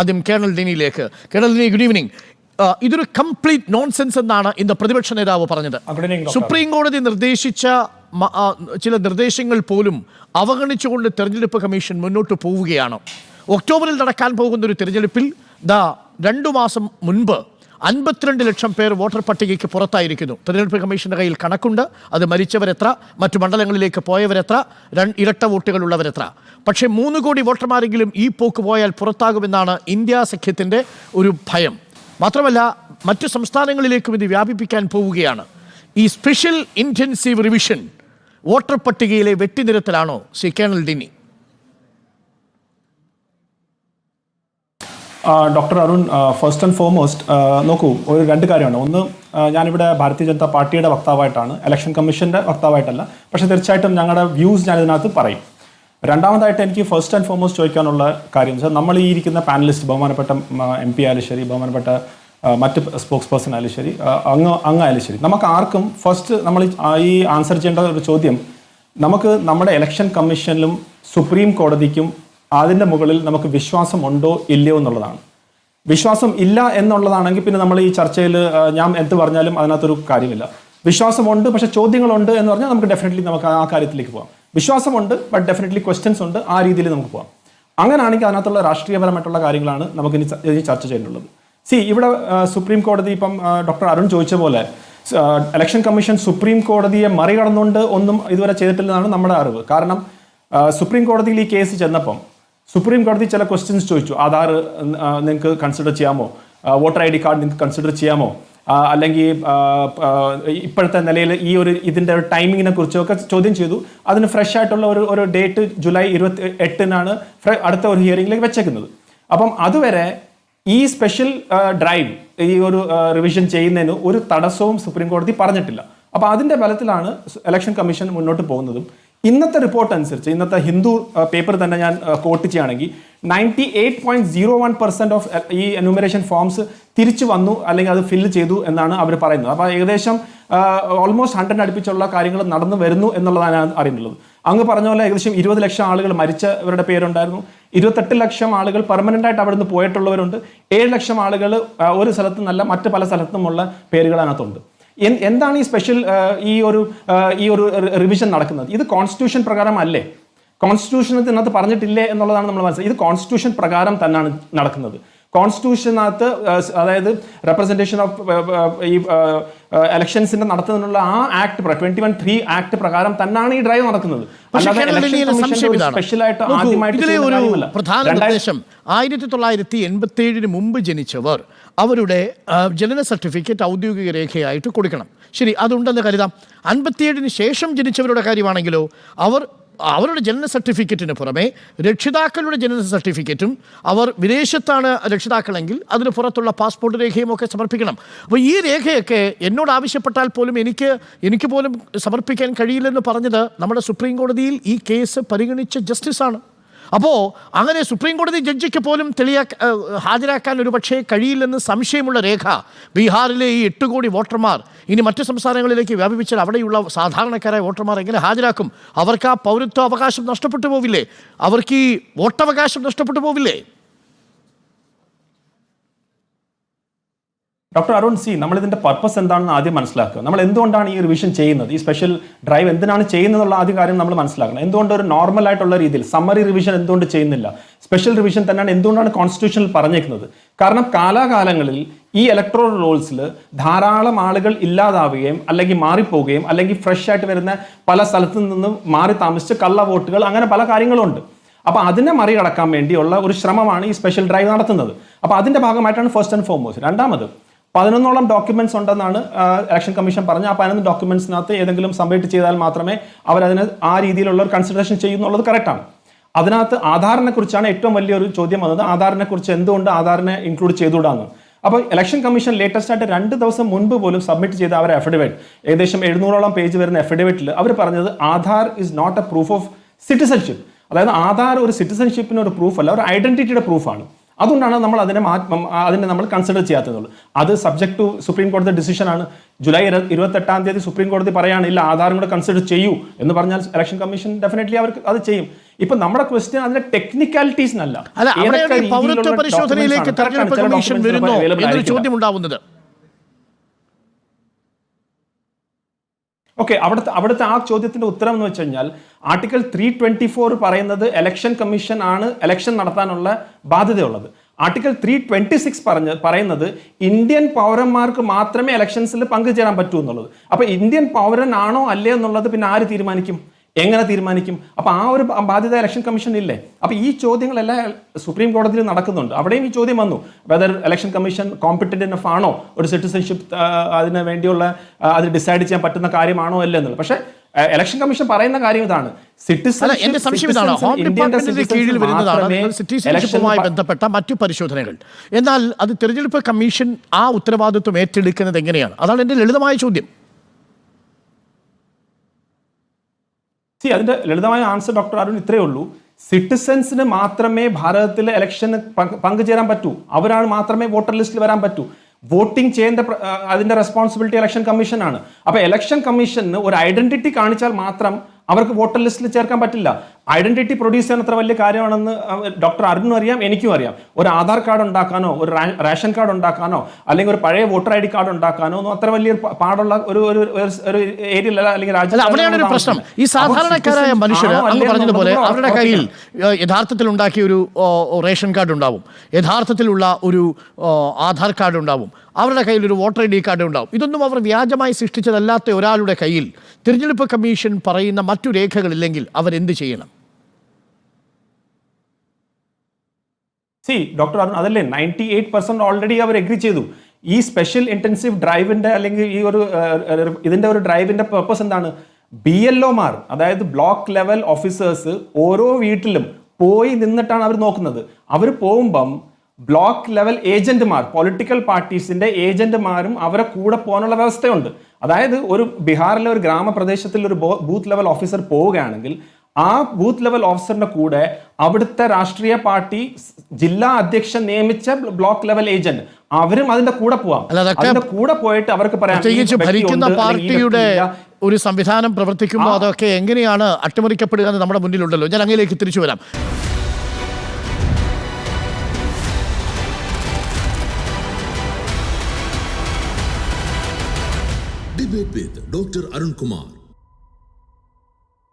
ആദ്യം കേണൽ ഡെനിയിലേക്ക്. Colonel Deni, good evening. ഇതൊരു കംപ്ലീറ്റ് നോൺസെൻസ് എന്നാണ് ഇന്ന് പ്രതിപക്ഷ നേതാവ് പറഞ്ഞത്. സുപ്രീം കോടതി നിർദ്ദേശിച്ച ചില നിർദ്ദേശങ്ങൾ പോലും അവഗണിച്ചുകൊണ്ട് തെരഞ്ഞെടുപ്പ് കമ്മീഷൻ മുന്നോട്ട് പോവുകയാണ്. ഒക്ടോബറിൽ നടക്കാൻ പോകുന്ന ഒരു തെരഞ്ഞെടുപ്പിൽ 2 മാസം മുൻപ് 52 ലക്ഷം പേർ വോട്ടർ പട്ടികയ്ക്ക് പുറത്തായിരിക്കുന്നു. തെരഞ്ഞെടുപ്പ് കമ്മീഷന്റെ കയ്യിൽ കണക്കുണ്ട്. അത് മരിച്ചവരെത്ര, മറ്റു മണ്ഡലങ്ങളിലേക്ക് പോയവരെത്ര, ഇരട്ട വോട്ടുകളുള്ളവരെത്ര. പക്ഷേ 3 കോടി വോട്ടർമാരെങ്കിലും ഈ പോക്ക് പോയാൽ പുറത്താകുമെന്നാണ് ഇന്ത്യ സഖ്യത്തിൻ്റെ ഒരു ഭയം. മാത്രമല്ല മറ്റു സംസ്ഥാനങ്ങളിലേക്കും ഇത് വ്യാപിപ്പിക്കാൻ പോവുകയാണ്. ഈ സ്പെഷ്യൽ ഇൻറ്റൻസീവ് റിവിഷൻ വോട്ടർ പട്ടികയിലെ വെട്ടിനിരത്തലാണോ Shri colonel Deni? Doctor Arun, first and foremost നോക്കൂ, ഒരു 2 കാര്യമാണ്. ഒന്ന്, ഞാനിവിടെ ഭാരതീയ ജനതാ പാർട്ടിയുടെ വക്താവായിട്ടാണ്, ഇലക്ഷൻ കമ്മീഷൻ്റെ വക്താവായിട്ടല്ല. പക്ഷേ തീർച്ചയായിട്ടും ഞങ്ങളുടെ വ്യൂസ് ഞാൻ ഇതിനകത്ത് പറയും. രണ്ടാമതായിട്ട് എനിക്ക് ഫസ്റ്റ് ആൻഡ് ഫോർമോസ്റ്റ് ചോദിക്കാനുള്ള കാര്യം എന്ന് വെച്ചാൽ, നമ്മൾ ഈ ഇരിക്കുന്ന പാനലിസ്റ്റ്, ബഹുമാനപ്പെട്ട MP ആയാലും ശരി, ബഹുമാനപ്പെട്ട മറ്റ് സ്പോക്സ് പേഴ്സൺ ആയാലും ശരി, അങ്ങായാലും ശരി, നമുക്ക് ആർക്കും ഫസ്റ്റ് നമ്മൾ ഈ ആൻസർ ചെയ്യേണ്ട ഒരു ചോദ്യം, നമുക്ക് നമ്മുടെ ഇലക്ഷൻ കമ്മീഷനിലും സുപ്രീം കോടതിക്കും അതിൻ്റെ മുകളിൽ നമുക്ക് വിശ്വാസമുണ്ടോ ഇല്ലയോ എന്നുള്ളതാണ്. വിശ്വാസം ഇല്ല എന്നുള്ളതാണെങ്കിൽ പിന്നെ നമ്മൾ ഈ ചർച്ചയിൽ ഞാൻ എന്ത് പറഞ്ഞാലും അതിനകത്തൊരു കാര്യമില്ല. വിശ്വാസമുണ്ട് പക്ഷേ ചോദ്യങ്ങളുണ്ട് എന്ന് പറഞ്ഞാൽ നമുക്ക് ഡെഫിനറ്റ്ലി നമുക്ക് ആ കാര്യത്തിലേക്ക് പോകാം. വിശ്വാസമുണ്ട് ബട്ട് ഡെഫിനറ്റ്ലി ക്വസ്റ്റ്യൻസ് ഉണ്ട്, ആ രീതിയിൽ നമുക്ക് പോകാം. അങ്ങനെയാണെങ്കിൽ അതിനകത്തുള്ള രാഷ്ട്രീയപരമായിട്ടുള്ള കാര്യങ്ങളാണ് നമുക്ക് ഇനി ചർച്ച ചെയ്യേണ്ടുള്ളത്. ഇവിടെ സുപ്രീം കോടതി, ഇപ്പം ഡോക്ടർ അരുൺ ചോദിച്ച പോലെ, ഇലക്ഷൻ കമ്മീഷൻ സുപ്രീം കോടതിയെ മറികടന്നുകൊണ്ട് ഒന്നും ഇതുവരെ ചെയ്തിട്ടില്ലെന്നാണ് നമ്മുടെ അറിവ്. കാരണം സുപ്രീം കോടതിയിൽ ഈ കേസ് ചെന്നപ്പം സുപ്രീം കോടതി ചില ക്വസ്റ്റ്യൻസ് ചോദിച്ചു. ആധാർ നിങ്ങൾക്ക് കൺസിഡർ ചെയ്യാമോ, വോട്ടർ ID കാർഡ് നിങ്ങൾക്ക് കൺസിഡർ ചെയ്യാമോ, അല്ലെങ്കിൽ ഇപ്പോഴത്തെ നിലയിൽ ഇതിൻ്റെ ഒരു ടൈമിങ്ങിനെ കുറിച്ചൊക്കെ ചോദ്യം ചെയ്തു. അതിന് ഫ്രഷ് ആയിട്ടുള്ള ഒരു ഡേറ്റ് ജൂലൈ 28-നാണ് അടുത്ത ഒരു ഹിയറിംഗിലേക്ക് വെച്ചേക്കുന്നത്. അപ്പം അതുവരെ ഈ സ്പെഷ്യൽ ഡ്രൈവ്, ഈ ഒരു റിവിഷൻ ചെയ്യുന്നതിന് ഒരു തടസ്സവും സുപ്രീം കോടതി പറഞ്ഞിട്ടില്ല. അപ്പോൾ അതിൻ്റെ ബലത്തിലാണ് ഇലക്ഷൻ കമ്മീഷൻ മുന്നോട്ട് പോകുന്നതും. ഇന്നത്തെ റിപ്പോർട്ട് അനുസരിച്ച്, ഇന്നത്തെ ഹിന്ദു പേപ്പർ തന്നെ ഞാൻ കോട്ട് ചെയ്യുകയാണെങ്കിൽ 98.01% ഓഫ് ഈ എന്യൂമറേഷൻ ഫോംസ് തിരിച്ചു വന്നു, അല്ലെങ്കിൽ അത് ഫില്ല് ചെയ്തു എന്നാണ് അവർ പറയുന്നത്. അപ്പോൾ ഏകദേശം ഓൾമോസ്റ്റ് 100 അടുപ്പിച്ചുള്ള കാര്യങ്ങൾ നടന്നു വരുന്നു എന്നുള്ളതാണ് അറിയുന്നുള്ളത്. അങ്ങ് പറഞ്ഞ പോലെ ഏകദേശം 20 ലക്ഷം ആളുകൾ മരിച്ചവരുടെ പേരുണ്ടായിരുന്നു. 28 ലക്ഷം ആളുകൾ പെർമനൻ്റ് ആയിട്ട് അവിടെ നിന്ന് പോയിട്ടുള്ളവരുണ്ട്. 7 ലക്ഷം ആളുകൾ ഒരു സ്ഥലത്തു നിന്നല്ല മറ്റ് പല സ്ഥലത്തുമുള്ള പേരുകൾ അതിനകത്തുണ്ട്. എന്താണ് ഈ സ്പെഷ്യൽ ഈ ഒരു റിവിഷൻ നടക്കുന്നത്? ഇത് കോൺസ്റ്റിറ്റ്യൂഷൻ പ്രകാരം അല്ലേ? കോൺസ്റ്റിറ്റ്യൂഷനകത്ത് പറഞ്ഞിട്ടില്ലേ എന്നുള്ളതാണ് നമ്മൾ മനസ്സിലാക്കുന്നത്. ഇത് കോൺസ്റ്റിറ്റ്യൂഷൻ പ്രകാരം തന്നെയാണ് നടക്കുന്നത്. കോൺസ്റ്റിറ്റ്യൂഷനകത്ത്, അതായത് റെപ്രസെൻറ്റേഷൻ ഓഫ് ഈ ഇലക്ഷൻസിന്റെ നടത്തുന്നതിനുള്ള ആ ആക്ട് 21(3) ആക്ട് പ്രകാരം തന്നെയാണ് ഈ ഡ്രൈവ് നടക്കുന്നത്. സ്പെഷ്യലായിട്ട് ആദ്യമായിട്ട് പ്രധാന നിർദ്ദേശം 1987 മുമ്പ് ജനിച്ചവർ അവരുടെ ജനന സർട്ടിഫിക്കറ്റ് ഔദ്യോഗിക രേഖയായിട്ട് കൊടുക്കണം. ശരി, അതുണ്ടെന്ന് കരുതാം. 57 ശേഷം ജനിച്ചവരുടെ കാര്യമാണെങ്കിലോ അവരുടെ ജനന സർട്ടിഫിക്കറ്റിന് പുറമെ രക്ഷിതാക്കളുടെ ജനന സർട്ടിഫിക്കറ്റും, അവർ വിദേശത്താണ് രക്ഷിതാക്കളെങ്കിൽ അതിന് പുറത്തുള്ള പാസ്പോർട്ട് രേഖയും ഒക്കെ സമർപ്പിക്കണം. അപ്പോൾ ഈ രേഖയൊക്കെ എന്നോട് ആവശ്യപ്പെട്ടാൽ പോലും എനിക്ക് പോലും സമർപ്പിക്കാൻ കഴിയില്ലെന്ന് പറഞ്ഞത് നമ്മുടെ സുപ്രീം കോടതിയിൽ ഈ കേസ് പരിഗണിച്ച ജസ്റ്റിസാണ്. അപ്പോൾ അങ്ങനെ സുപ്രീം കോടതി ജഡ്ജിക്ക് പോലും ഹാജരാക്കാൻ ഒരു പക്ഷേ കഴിയില്ലെന്ന് സംശയമുള്ള രേഖ ബീഹാറിലെ ഈ 8 കോടി വോട്ടർമാർ ഇനി മറ്റു സംസ്ഥാനങ്ങളിലേക്ക് വ്യാപിപ്പിച്ചാൽ അവിടെയുള്ള സാധാരണക്കാരായ വോട്ടർമാർ എങ്ങനെ ഹാജരാക്കും? അവർക്ക് ആ പൗരത്വ അവകാശം നഷ്ടപ്പെട്ടു പോവില്ലേ? അവർക്ക് ഈ വോട്ടവകാശം നഷ്ടപ്പെട്ടു പോവില്ലേ? ഡോക്ടർ അരുൺ, നമ്മളിതിൻ്റെ പർപ്പസ് എന്താണെന്ന് ആദ്യം മനസ്സിലാക്കുക. നമ്മൾ എന്തുകൊണ്ടാണ് ഈ റിവിഷൻ ചെയ്യുന്നത്, ഈ സ്പെഷ്യൽ ഡ്രൈവ് എന്തിനാണ് ചെയ്യുന്നതെന്നുള്ള ആദ്യ കാര്യം നമ്മൾ മനസ്സിലാക്കണം. എന്തുകൊണ്ട് ഒരു നോർമൽ ആയിട്ടുള്ള രീതിയിൽ സമ്മറി റിവിഷൻ എന്തുകൊണ്ട് ചെയ്യുന്നില്ല? സ്പെഷ്യൽ റിവിഷൻ തന്നെയാണ് എന്തുകൊണ്ടാണ് കോൺസ്റ്റിറ്റ്യൂഷനിൽ പറഞ്ഞേക്കുന്നത്? കാരണം കാലാകാലങ്ങളിൽ ഈ ഇലക്ട്രോറൽ റോൾസിൽ ധാരാളം ആളുകൾ ഇല്ലാതാവുകയും അല്ലെങ്കിൽ മാറിപ്പോവുകയും അല്ലെങ്കിൽ ഫ്രഷ് ആയിട്ട് വരുന്ന പല സ്ഥലത്തു നിന്നും മാറി താമസിച്ച് കള്ള വോട്ടുകൾ, അങ്ങനെ പല കാര്യങ്ങളുണ്ട്. അപ്പോൾ അതിനെ മറികടക്കാൻ വേണ്ടിയുള്ള ഒരു ശ്രമമാണ് ഈ സ്പെഷ്യൽ ഡ്രൈവ് നടത്തുന്നത്. അപ്പോൾ അതിൻ്റെ ഭാഗമായിട്ടാണ് ഫസ്റ്റ് ആൻഡ് ഫോർമോസ്റ്റ്. രണ്ടാമത്, 11ഓളം ഡോക്യുമെന്റ്സ് ഉണ്ടെന്നാണ് ഇലക്ഷൻ കമ്മീഷൻ പറഞ്ഞത്. ആ 11 ഡോക്യുമെന്റ്സിനകത്ത് ഏതെങ്കിലും സബ്മിറ്റ് ചെയ്താൽ മാത്രമേ അവരതിന് ആ രീതിയിലുള്ള ഒരു കൺസിഡറേഷൻ ചെയ്യുന്നുള്ളത് കറക്റ്റാണ്. അതിനകത്ത് ആധാറിനെ കുറിച്ചാണ് ഏറ്റവും വലിയൊരു ചോദ്യം വന്നത്. ആധാറിനെ കുറിച്ച് എന്തുകൊണ്ട് ആധാറിനെ ഇൻക്ലൂഡ് ചെയ്തുകൂടാന്ന്. അപ്പോൾ ഇലക്ഷൻ കമ്മീഷൻ ലേറ്റസ്റ്റ് ആയിട്ട് 2 ദിവസം മുൻപ് പോലും സബ്മിറ്റ് ചെയ്ത അവരുടെ അഫിഡവിറ്റ്, ഏകദേശം 700ഓളം പേജ് വരുന്ന അഫിഡവിറ്റിൽ അവർ പറഞ്ഞത് Aadhaar is not a proof of citizenship. അതായത് ആധാർ ഒരു സിറ്റിസൺഷിപ്പിന് ഒരു പ്രൂഫ് അല്ല, ഒരു ഐഡന്റിറ്റിയുടെ പ്രൂഫാണ്. അതുകൊണ്ടാണ് നമ്മൾ അതിനെ നമ്മൾ കൺസിഡർ ചെയ്യാത്തതുള്ളൂ. അത് സബ്ജക്ട് ടു സുപ്രീം കോടതി ഡിസിഷനാണ്. ജൂലൈ 28 സുപ്രീം കോടതി പറയാണ് ഇല്ല ആധാറും കൂടെ കൺസിഡർ ചെയ്യൂ എന്ന് പറഞ്ഞാൽ ഇലക്ഷൻ കമ്മീഷൻ ഡെഫിനറ്റ്ലി അവർക്ക് അത് ചെയ്യും. ഇപ്പൊ നമ്മുടെ ക്വസ്റ്റ്യൻ അതിന്റെ ടെക്നിക്കാലിറ്റീസിനല്ല, പൗരത്വ പരിശോധനയിലേക്ക് തെരഞ്ഞെടുപ്പ് കമ്മീഷൻ വരുന്നോ എന്നൊരു ചോദ്യം ഉണ്ടാവുന്നത്. ഓക്കെ, അവിടുത്തെ ആ ചോദ്യത്തിന്റെ ഉത്തരം എന്ന് വെച്ച് കഴിഞ്ഞാൽ ആർട്ടിക്കിൾ 324 പറയുന്നത് ഇലക്ഷൻ കമ്മീഷൻ ആണ് ഇലക്ഷൻ നടത്താനുള്ള ബാധ്യതയുള്ളത്. ആർട്ടിക്കിൾ 326 പറയുന്നത് ഇന്ത്യൻ പൗരന്മാർക്ക് മാത്രമേ ഇലക്ഷൻസിൽ പങ്കുചേരാൻ പറ്റൂ എന്നുള്ളത്. അപ്പൊ ഇന്ത്യൻ പൗരനാണോ അല്ലേ എന്നുള്ളത് പിന്നെ ആര് തീരുമാനിക്കും, എങ്ങനെ തീരുമാനിക്കും? അപ്പൊ ആ ഒരു ബാധ്യത ഇലക്ഷൻ കമ്മീഷൻ ഇല്ലേ? അപ്പൊ ഈ ചോദ്യങ്ങളെല്ലാം സുപ്രീം കോടതിയിൽ നടക്കുന്നുണ്ട്. അവിടെയും ഈ ചോദ്യം വന്നു, whether election commission competent enough ആണോ ഒരു സിറ്റിസൺഷിപ്പ് അതിന് വേണ്ടിയുള്ള അത് ഡിസൈഡ് ചെയ്യാൻ പറ്റുന്ന കാര്യമാണോ അല്ലേ എന്നുള്ളത്. പക്ഷേ ഇലക്ഷൻ കമ്മീഷൻ പറയുന്ന കാര്യം ഇതാണ്, എന്റെ സംശയം ഇതാണ്, ഹോം ഡിപ്പാർട്ട്മെന്റിന്റെ കീഴിൽ വരുന്നതാണ് സിറ്റിസൺഷിപ്പുമായി ബന്ധപ്പെട്ട മറ്റു പരിശോധനകൾ. എന്നാൽ അത് തെരഞ്ഞെടുപ്പ് കമ്മീഷൻ ആ ഉത്തരവാദിത്വം ഏറ്റെടുക്കുന്നത് എങ്ങനെയാണ്? അതാണ് എന്റെ ലളിതമായ ചോദ്യം. അതിന്റെ ലളിതമായ ആൻസർ ഡോക്ടർ അരുൺ ഇത്രയേ ഉള്ളൂ, സിറ്റിസൺസിന് മാത്രമേ ഭാരതത്തിലെ ഇലക്ഷന് പങ്കുചേരാൻ പറ്റൂ, അവരാണ് മാത്രമേ വോട്ടർ ലിസ്റ്റിൽ വരാൻ പറ്റൂ. വോട്ടിംഗ് ചെയ്യേണ്ട അതിന്റെ റെസ്പോൺസിബിലിറ്റി ഇലക്ഷൻ കമ്മീഷനാണ്. അപ്പൊ ഇലക്ഷൻ കമ്മീഷന് ഒരു ഐഡന്റിറ്റി കാണിച്ചാൽ മാത്രം അവർക്ക് വോട്ടർ ലിസ്റ്റിൽ ചേർക്കാൻ പറ്റില്ല. ഐഡന്റിറ്റി പ്രൊഡ്യൂസ് ചെയ്യാൻ അത്ര വലിയ കാര്യമാണെന്ന് ഡോക്ടർ അരുണും അറിയാം, എനിക്കും അറിയാം. ഒരു ആധാർ കാർഡ് ഉണ്ടാക്കാനോ ഒരു റേഷൻ കാർഡ് ഉണ്ടാക്കാനോ അല്ലെങ്കിൽ ഒരു പഴയ വോട്ടർ ID കാർഡ് ഉണ്ടാക്കാനോ ഒന്നും അത്ര വലിയ പാടുള്ള ഒരു ഏരിയയിലല്ല, അല്ലെങ്കിൽ അവിടെയാണ് ഒരു പ്രശ്നം. ഈ സാധാരണക്കാരായ മനുഷ്യർ അങ്ങ് പറഞ്ഞതുപോലെ അവരുടെ കയ്യിൽ യഥാർത്ഥത്തിൽ ഉണ്ടാക്കിയ ഒരു റേഷൻ കാർഡ് ഉണ്ടാവും, യഥാർത്ഥത്തിലുള്ള ഒരു ആധാർ കാർഡ് ഉണ്ടാവും, അവരുടെ കയ്യിൽ ഒരു വോട്ടർ ID കാർഡ് ഉണ്ടാവും. ഇതൊന്നും അവർ വ്യാജമായി സൃഷ്ടിച്ചതല്ലാത്ത ഒരാളുടെ കയ്യിൽ തിരഞ്ഞെടുപ്പ് കമ്മീഷൻ പറയുന്ന മറ്റു രേഖകളില്ലെങ്കിൽ അവരെന്ത് ചെയ്യണം? ഡോക്ടർ അരുൺ അതല്ലേ 98% ഓൾറെഡി അവർ എഗ്രി ചെയ്തു. ഈ സ്പെഷ്യൽ ഇന്റൻസീവ് ഡ്രൈവിന്റെ അല്ലെങ്കിൽ ഈ ഒരു ഇതിന്റെ ഒരു ഡ്രൈവിന്റെ പർപ്പസ് എന്താണ്? BLOമാർ, അതായത് ബ്ലോക്ക് ലെവൽ ഓഫീസേഴ്സ് ഓരോ വീട്ടിലും പോയി നിന്നിട്ടാണ് അവർ നോക്കുന്നത്. അവർ പോകുമ്പം ബ്ലോക്ക് ലെവൽ ഏജന്റുമാർ, പൊളിറ്റിക്കൽ പാർട്ടീസിന്റെ ഏജന്റുമാരും അവരെ കൂടെ പോകാനുള്ള വ്യവസ്ഥയുണ്ട്. അതായത് ഒരു ബീഹാറിലെ ഒരു ഗ്രാമപ്രദേശത്തിൽ ഒരു ബൂത്ത് ലെവൽ ഓഫീസർ പോവുകയാണെങ്കിൽ ആ ബൂത്ത് ലെവൽ ഓഫീസറിന്റെ കൂടെ അവിടുത്തെ രാഷ്ട്രീയ പാർട്ടി ജില്ലാ അധ്യക്ഷൻ നിയമിച്ച ബ്ലോക്ക് ലെവൽ ഏജന്റ് അവരും അതിന്റെ കൂടെ പോവാം. അതിന്റെ കൂടെ പോയിട്ട് അവർക്ക് പറയാം ഭരിക്കുന്ന പാർട്ടിയുടെ ഒരു സംവിധാനം പ്രവർത്തിക്കുമ്പോൾ അതൊക്കെ എങ്ങനെയാണ് അട്ടിമറിക്കപ്പെടുക എന്ന് നമ്മുടെ മുന്നിലുണ്ടല്ലോ. ഞാൻ അങ്ങയിലേക്ക് തിരിച്ചു വരാം. Debate with Dr. Arun Kumar.